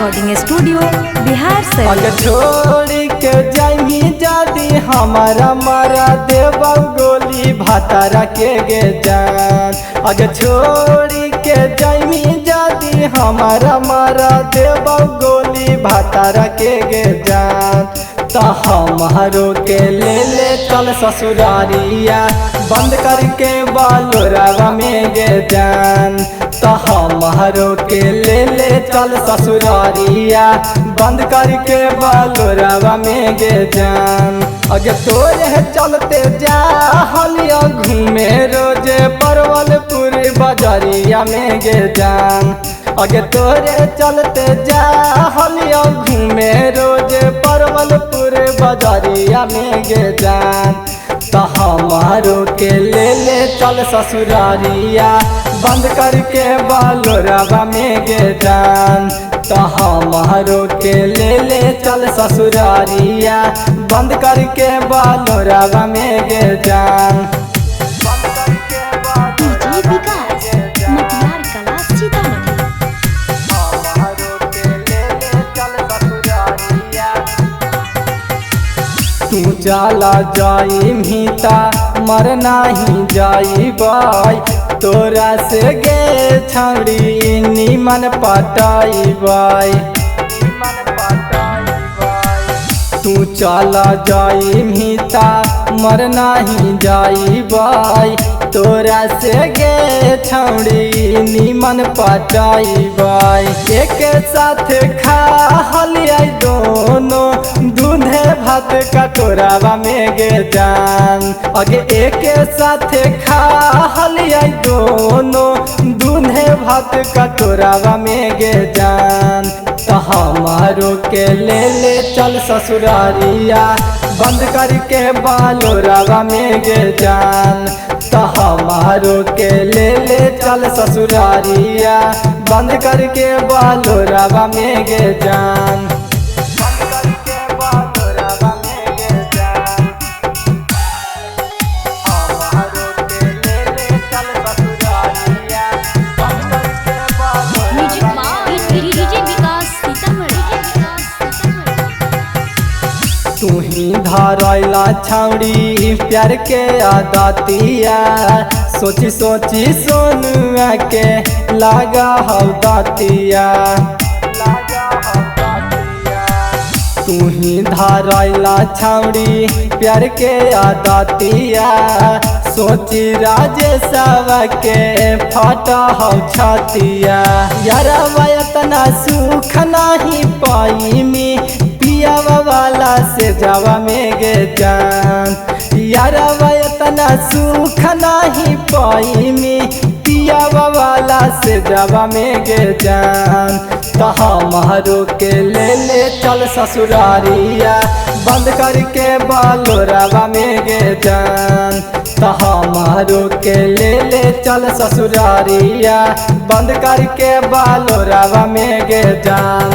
Recording studio Bihar से। अगर छोड़ी के जाई जादी हमारा मारा देव गोली भातारा के गे जान। अगर छोड़ी के जाई जादी हमारा मारा देव गोली भातारा के गे जान। तो हमारो के ले चल ससुरारिया बंद करके बालोरावा में गे जान। तो हमारो के ले चल ससुरारिया बंद करके बालोरावा में गे जान। अगे तोरे चलते जा हलिया घूमे रोजे परवलपुर बाजारिया में गे जान। अगे तोरे चलते जा हलिया घूमे रोजे परवलपुर बाजारिया में गे जान। तो हमारो के ले चल ससुरारिया बंद करके बालोरावा में गे जान। तो हमारो के ले चल ससुरारिया बंद करके बालोरावा में गे जान। डीजे विकास मटियार कला सीतामढ़ी। तू चला जाई मीता मर नाही जाई बाई तोरा से गे छौड़ी निमन पटाई बाई। तू चला जाई मीता मर नाही जाई बाई तोरा से गे छौड़ी निमन पटाई बाई। एक साथ खा हलिया दोनों दूधे भात कटोरावा में गे जान। अगे एक साथ खा हलिया दोनों दूधे भात कटोरावा में गे जान। तो हमारो के ले चल ससुरारिया बंद करके बालोरावा में गे जान। तो हमारो के ले चल ससुरारिया बंद करके बालोरावा में गे जान। तू ही धरैला छौड़ी प्यार के आदतिया सोची सोची सोनुआ के लागा हौ दतिया। तू ही धरैला छौड़ी प्यार के आदतिया सोची राजेशवा के फटा हौ छतिया। यारवा इतना सुख नहीं पाई में पियावा वाला से जावा में गे जान। यारवा इतना सुख नहीं पाई में पियावा वाला से जावा में गे जान। तो हमारो के ले चल ससुरारिया बंद करके बालोरावा में गे जान। तो हमारो के ले चल ससुरारिया बंद करके बालोरावा में गे जान।